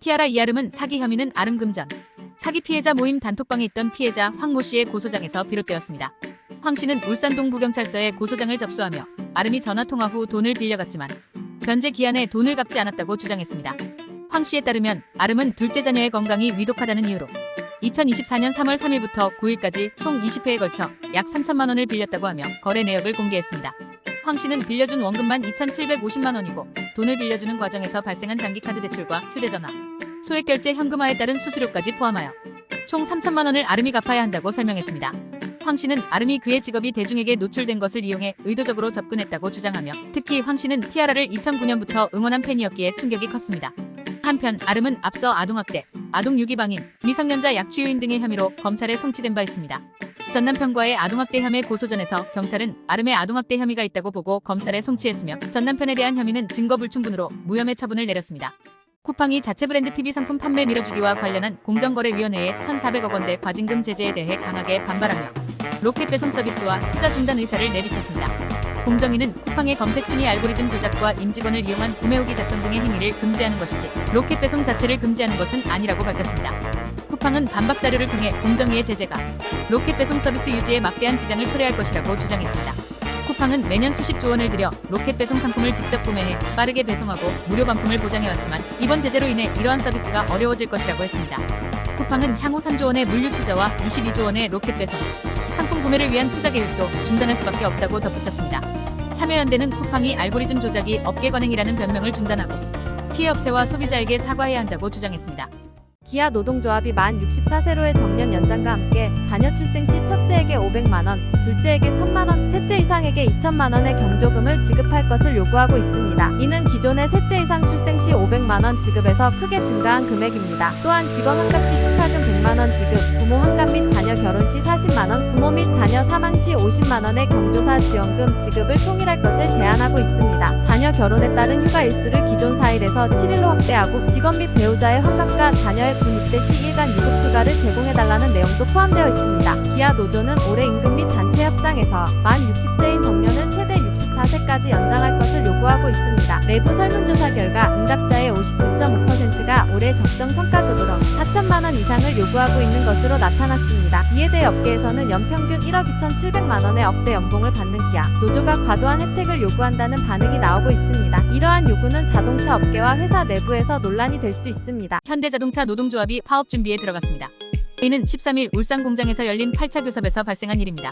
티아라 이아름은 사기 혐의는 아름 금전. 사기 피해자 모임 단톡방에 있던 피해자 황모 씨의 고소장에서 비롯되었습니다. 황 씨는 울산 동부경찰서에 고소장을 접수하며 아름이 전화통화 후 돈을 빌려갔지만 변제 기한에 돈을 갚지 않았다고 주장했습니다. 황 씨에 따르면 아름은 둘째 자녀의 건강이 위독하다는 이유로 2024년 3월 3일부터 9일까지 총 20회에 걸쳐 약 3천만 원을 빌렸다고 하며 거래 내역을 공개했습니다. 황 씨는 빌려준 원금만 2,750만 원이고 돈을 빌려주는 과정에서 발생한 장기카드 대출과 휴대전화, 소액결제 현금화에 따른 수수료까지 포함하여 총 3천만 원을 아름이 갚아야 한다고 설명했습니다. 황 씨는 아름이 그의 직업이 대중에게 노출된 것을 이용해 의도적으로 접근했다고 주장하며 특히 황 씨는 티아라를 2009년부터 응원한 팬이었기에 충격이 컸습니다. 한편 아름은 앞서 아동학대, 아동유기방임, 미성년자 약취유인 등의 혐의로 검찰에 송치된 바 있습니다. 전 남편과의 아동학대 혐의 고소전에서 경찰은 아름의 아동학대 혐의가 있다고 보고 검찰에 송치했으며 전 남편에 대한 혐의는 증거 불충분으로 무혐의 처분을 내렸습니다. 쿠팡이 자체 브랜드 PB 상품 판매 밀어주기와 관련한 공정거래위원회의 1,400억 원대 과징금 제재에 대해 강하게 반발하며 로켓 배송 서비스와 투자 중단 의사를 내비쳤습니다. 공정위는 쿠팡의 검색 순위 알고리즘 조작과 임직원을 이용한 구매 후기 작성 등의 행위를 금지하는 것이지 로켓 배송 자체를 금지하는 것은 아니라고 밝혔습니다. 쿠팡은 반박 자료를 통해 공정위의 제재가 로켓 배송 서비스 유지에 막대한 지장을 초래할 것이라고 주장했습니다. 쿠팡은 매년 수십조 원을 들여 로켓 배송 상품을 직접 구매해 빠르게 배송하고 무료 반품을 보장해왔지만 이번 제재로 인해 이러한 서비스가 어려워질 것이라고 했습니다. 쿠팡은 향후 3조 원의 물류 투자와 22조 원의 로켓 배송, 상품 구매를 위한 투자 계획도 중단할 수밖에 없다고 덧붙였습니다. 참여연대는 쿠팡이 알고리즘 조작이 업계 관행이라는 변명을 중단하고 피해 업체와 소비자에게 사과해야 한다고 주장했습니다. 기아 노동조합이 만 64세로의 정년 연장과 함께 자녀 출생 시 첫째에게 500만 원, 둘째에게 1,000만 원, 셋째 이상에게 2,000만 원의 경조금을 지급할 것을 요구하고 있습니다. 이는 기존의 셋째 이상 출생 시 500만 원 지급에서 크게 증가한 금액입니다. 또한 직원 환갑 시 축하금 100만 원 지급, 부모 환갑 및 자녀 결혼 시 40만 원, 부모 및 자녀 사망 시 50만 원의 경조사 지원금 지급을 통일할 것을 제안하고 있습니다. 자녀 결혼에 따른 휴가 일수를 기존 4일에서 7일로 확대하고 직원 및 배우자의 환갑과 자녀의 군 입대 시 일간 유급 휴가를 제공해달라는 내용도 포함되어 있습니다. 기아 노조는 올해 임금 및 단체 협상에서 만 60세인 정년을 최대 64세까지 연장할 것을 요구하고 있습니다. 내부 설문조사 결과 응답자의 59.5%가 올해 적정 성과급으로 4천만 원 이상을 요구하고 있는 것으로 나타났습니다. 이에 대해 업계에서는 연평균 1억 2,700만 원의 업대 연봉을 받는 기아 노조가 과도한 혜택을 요구한다는 반응이 나오고 있습니다. 이러한 요구는 자동차 업계와 회사 내부에서 논란이 될 수 있습니다. 현대자동차 노동조합이 파업 준비에 들어갔습니다. 이는 13일 울산 공장에서 열린 8차 교섭에서 발생한 일입니다.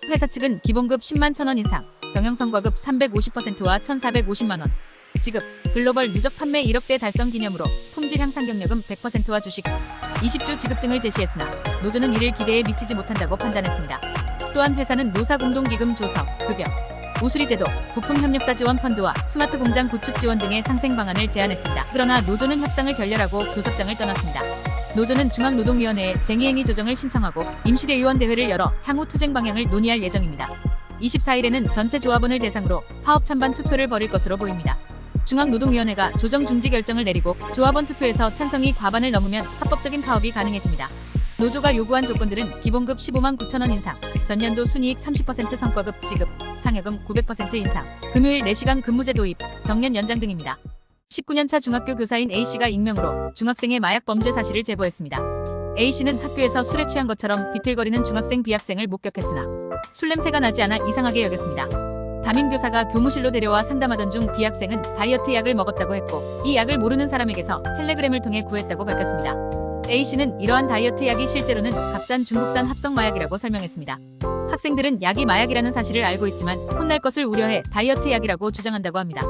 회사 측은 기본급 10만 1,000원 인상, 병영성과급 350%와 1,450만 원 지급, 글로벌 누적 판매 1억 대 달성 기념으로 품질 향상 경력금 100%와 주식 20주 지급 등을 제시했으나 노조는 이를 기대에 미치지 못한다고 판단했습니다. 또한 회사는 노사 공동기금 조성, 급여, 우수리 제도, 부품 협력사 지원 펀드와 스마트 공장 구축 지원 등의 상생 방안을 제안했습니다. 그러나 노조는 협상을 결렬하고 교섭장을 떠났습니다. 노조는 중앙노동위원회에 쟁의행위 조정을 신청하고 임시대의원 대회를 열어 향후 투쟁 방향을 논의할 예정입니다. 24일에는 전체 조합원을 대상으로 파업 찬반 투표를 벌일 것으로 보입니다. 중앙노동위원회가 조정 중지 결정을 내리고 조합원 투표에서 찬성이 과반을 넘으면 합법적인 파업이 가능해집니다. 노조가 요구한 조건들은 기본급 15만 9천 원 인상, 전년도 순이익 30% 성과급 지급, 상여금 900% 인상, 금요일 4시간 근무제 도입, 정년 연장 등입니다. 19년차 중학교 교사인 A씨가 익명으로 중학생의 마약 범죄 사실을 제보했습니다. A씨는 학교에서 술에 취한 것처럼 비틀거리는 중학생 B학생을 목격했으나 술 냄새가 나지 않아 이상하게 여겼습니다. 담임교사가 교무실로 데려와 상담하던 중 B학생은 다이어트 약을 먹었다고 했고 이 약을 모르는 사람에게서 텔레그램을 통해 구했다고 밝혔습니다. A씨는 이러한 다이어트 약이 실제로는 값싼 중국산 합성 마약이라고 설명했습니다. 학생들은 약이 마약이라는 사실을 알고 있지만 혼날 것을 우려해 다이어트 약이라고 주장한다고 합니다.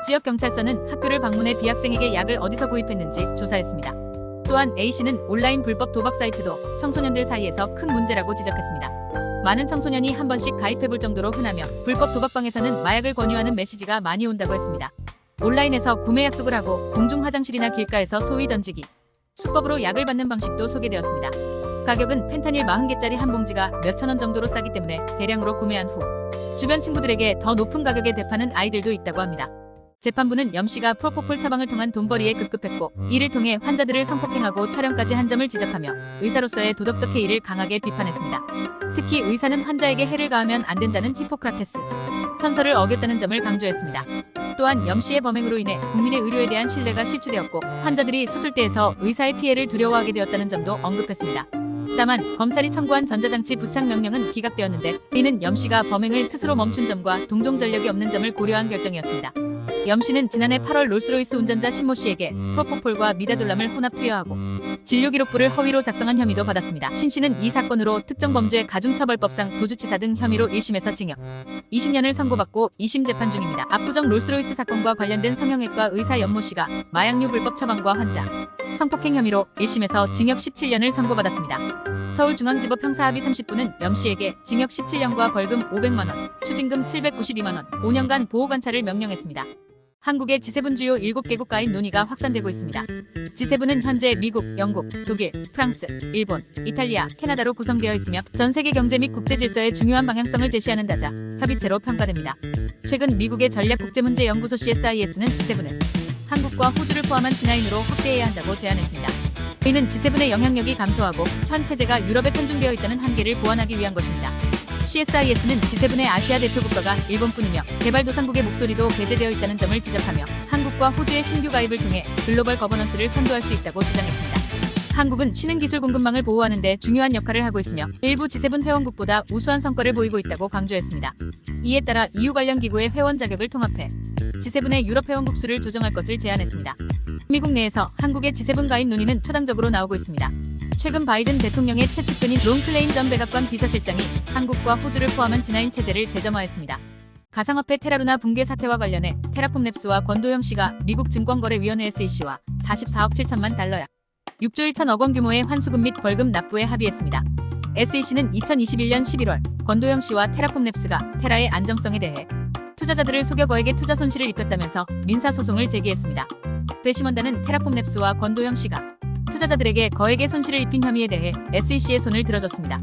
지역 경찰서는 학교를 방문해 B학생에게 약을 어디서 구입했는지 조사했습니다. 또한 A씨는 온라인 불법 도박 사이트도 청소년들 사이에서 큰 문제라고 지적했습니다. 많은 청소년이 한 번씩 가입해볼 정도로 흔하며 불법 도박방에서는 마약을 권유하는 메시지가 많이 온다고 했습니다. 온라인에서 구매 약속을 하고 공중 화장실이나 길가에서 소위 던지기, 수법으로 약을 받는 방식도 소개되었습니다. 가격은 펜타닐 40개짜리 한 봉지가 몇천 원 정도로 싸기 때문에 대량으로 구매한 후 주변 친구들에게 더 높은 가격에 되파는 아이들도 있다고 합니다. 재판부는 염 씨가 프로포폴 처방을 통한 돈벌이에 급급했고 이를 통해 환자들을 성폭행하고 촬영까지 한 점을 지적하며 의사로서의 도덕적 해이를 강하게 비판했습니다. 특히 의사는 환자에게 해를 가하면 안 된다는 히포크라테스 선서를 어겼다는 점을 강조했습니다. 또한 염 씨의 범행으로 인해 국민의 의료에 대한 신뢰가 실추되었고 환자들이 수술대에서 의사의 피해를 두려워하게 되었다는 점도 언급했습니다. 다만 검찰이 청구한 전자장치 부착 명령은 기각되었는데 이는 염 씨가 범행을 스스로 멈춘 점과 동종 전력이 없는 점을 고려한 결정이었습니다. 염 씨는 지난해 8월 롤스로이스 운전자 신모 씨에게 프로포폴과 미다졸람을 혼합 투여하고 진료기록부를 허위로 작성한 혐의도 받았습니다. 신 씨는 이 사건으로 특정범죄 가중처벌법상 도주치사 등 혐의로 1심에서 징역 20년을 선고받고 2심 재판 중입니다. 압구정 롤스로이스 사건과 관련된 성형외과 의사 연모 씨가 마약류 불법 처방과 환자 성폭행 혐의로 1심에서 징역 17년을 선고받았습니다. 서울중앙지법 형사합의 30부는 염 씨에게 징역 17년과 벌금 500만 원, 추징금 792만 원, 5년간 보호관찰을 명령했습니다. 한국의 G7 주요 7개국 가입 논의가 확산되고 있습니다. G7은 현재 미국, 영국, 독일, 프랑스, 일본, 이탈리아, 캐나다로 구성되어 있으며 전 세계 경제 및 국제 질서의 중요한 방향성을 제시하는 다자 협의체로 평가됩니다. 최근 미국의 전략국제문제연구소 CSIS는 G7을 한국과 호주를 포함한 G9으로 확대해야 한다고 제안했습니다. 이는 G7의 영향력이 감소하고 현 체제가 유럽에 편중되어 있다는 한계를 보완하기 위한 것입니다. CSIS는 G7의 아시아 대표 국가가 일본뿐이며 개발도상국의 목소리도 배제되어 있다는 점을 지적하며 한국과 호주의 신규 가입을 통해 글로벌 거버넌스를 선도할 수 있다고 주장했습니다. 한국은 신흥기술 공급망을 보호하는 데 중요한 역할을 하고 있으며 일부 G7 회원국보다 우수한 성과를 보이고 있다고 강조했습니다. 이에 따라 EU 관련 기구의 회원 자격을 통합해 G7의 유럽 회원국 수를 조정할 것을 제안했습니다. 미국 내에서 한국의 G7 가입 논의는 초당적으로 나오고 있습니다. 최근 바이든 대통령의 최측근인 롱클레인 전 백악관 비서실장이 한국과 호주를 포함한 G9 체제를 재점화했습니다. 가상화폐 테라루나 붕괴 사태와 관련해 테라폼랩스와 권도영 씨가 미국 증권거래위원회 SEC와 44억 7천만 달러 약 6조 1천억 원 규모의 환수금 및 벌금 납부에 합의했습니다. SEC는 2021년 11월 권도영 씨와 테라폼랩스가 테라의 안정성에 대해 투자자들을 속여 거액의 투자 손실을 입혔다면서 민사소송을 제기했습니다. 배심원단은 테라폼랩스와 권도영 씨가 투자자들에게 거액의 손실을 입힌 혐의에 대해 SEC의 손을 들어줬습니다.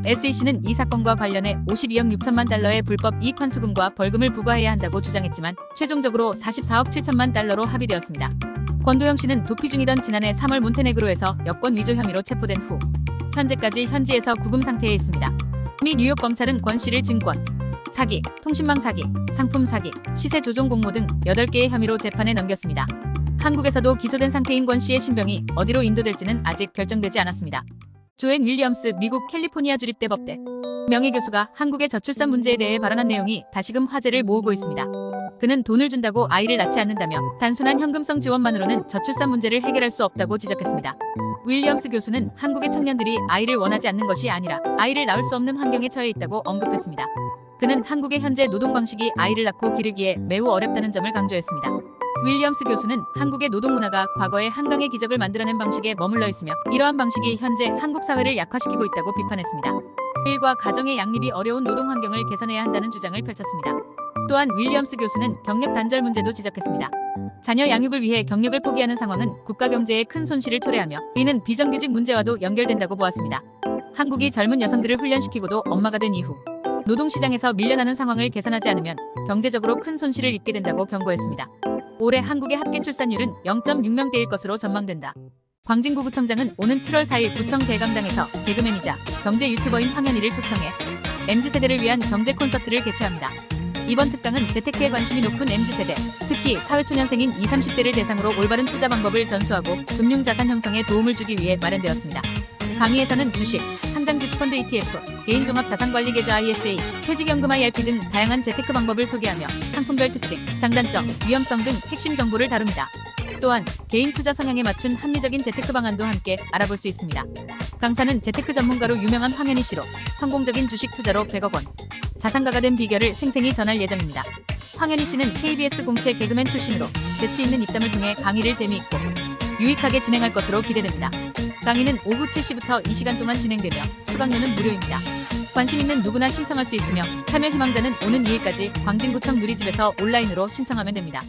SEC는 이 사건과 관련해 52억 6천만 달러의 불법 이익 환수금과 벌금을 부과해야 한다고 주장했지만 최종적으로 44억 7천만 달러로 합의되었습니다. 권도영 씨는 도피 중이던 지난해 3월 몬테네그로에서 여권 위조 혐의로 체포된 후 현재까지 현지에서 구금 상태에 있습니다. 미 뉴욕 검찰은 권 씨를 증권 사기, 통신망 사기, 상품 사기, 시세 조종 공모 등 8개의 혐의로 재판에 넘겼습니다. 한국에서도 기소된 상태인 권 씨의 신병이 어디로 인도될지는 아직 결정되지 않았습니다. 조앤 윌리엄스 미국 캘리포니아 주립대 법대 명예교수가 한국의 저출산 문제에 대해 발언한 내용이 다시금 화제를 모으고 있습니다. 그는 돈을 준다고 아이를 낳지 않는다며 단순한 현금성 지원만으로는 저출산 문제를 해결할 수 없다고 지적했습니다. 윌리엄스 교수는 한국의 청년들이 아이를 원하지 않는 것이 아니라 아이를 낳을 수 없는 환경에 처해 있다고 언급했습니다. 그는 한국의 현재 노동 방식이 아이를 낳고 기르기에 매우 어렵다는 점을 강조했습니다. 윌리엄스 교수는 한국의 노동 문화가 과거의 한강의 기적을 만들어낸 방식에 머물러 있으며 이러한 방식이 현재 한국 사회를 약화시키고 있다고 비판했습니다. 일과 가정의 양립이 어려운 노동 환경을 개선해야 한다는 주장을 펼쳤습니다. 또한 윌리엄스 교수는 경력 단절 문제도 지적했습니다. 자녀 양육을 위해 경력을 포기하는 상황은 국가 경제에 큰 손실을 초래하며 이는 비정규직 문제와도 연결된다고 보았습니다. 한국이 젊은 여성들을 훈련시키고도 엄마가 된 이후 노동시장에서 밀려나는 상황을 개선하지 않으면 경제적으로 큰 손실을 입게 된다고 경고했습니다. 올해 한국의 합계 출산율은 0.6명대일 것으로 전망된다. 광진구 구청장은 오는 7월 4일 구청 대강당에서 개그맨이자 경제 유튜버인 황현희를 초청해 MZ세대를 위한 경제 콘서트를 개최합니다. 이번 특강은 재테크에 관심이 높은 MZ세대, 특히 사회초년생인 20, 30대를 대상으로 올바른 투자 방법을 전수하고 금융자산 형성에 도움을 주기 위해 마련되었습니다. 강의에서는 주식, 상장지수 펀드 ETF, 개인종합자산관리계좌 ISA, 퇴직연금 IRP 등 다양한 재테크 방법을 소개하며 상품별 특징, 장단점, 위험성 등 핵심 정보를 다룹니다. 또한 개인 투자 성향에 맞춘 합리적인 재테크 방안도 함께 알아볼 수 있습니다. 강사는 재테크 전문가로 유명한 황현희 씨로 성공적인 주식 투자로 100억 원, 자산가가 된 비결을 생생히 전할 예정입니다. 황현희 씨는 KBS 공채 개그맨 출신으로 재치 있는 입담을 통해 강의를 재미있고 유익하게 진행할 것으로 기대됩니다. 강의는 오후 7시부터 2시간 동안 진행되며 수강료는 무료입니다. 관심 있는 누구나 신청할 수 있으며 참여 희망자는 오는 2일까지 광진구청 누리집에서 온라인으로 신청하면 됩니다.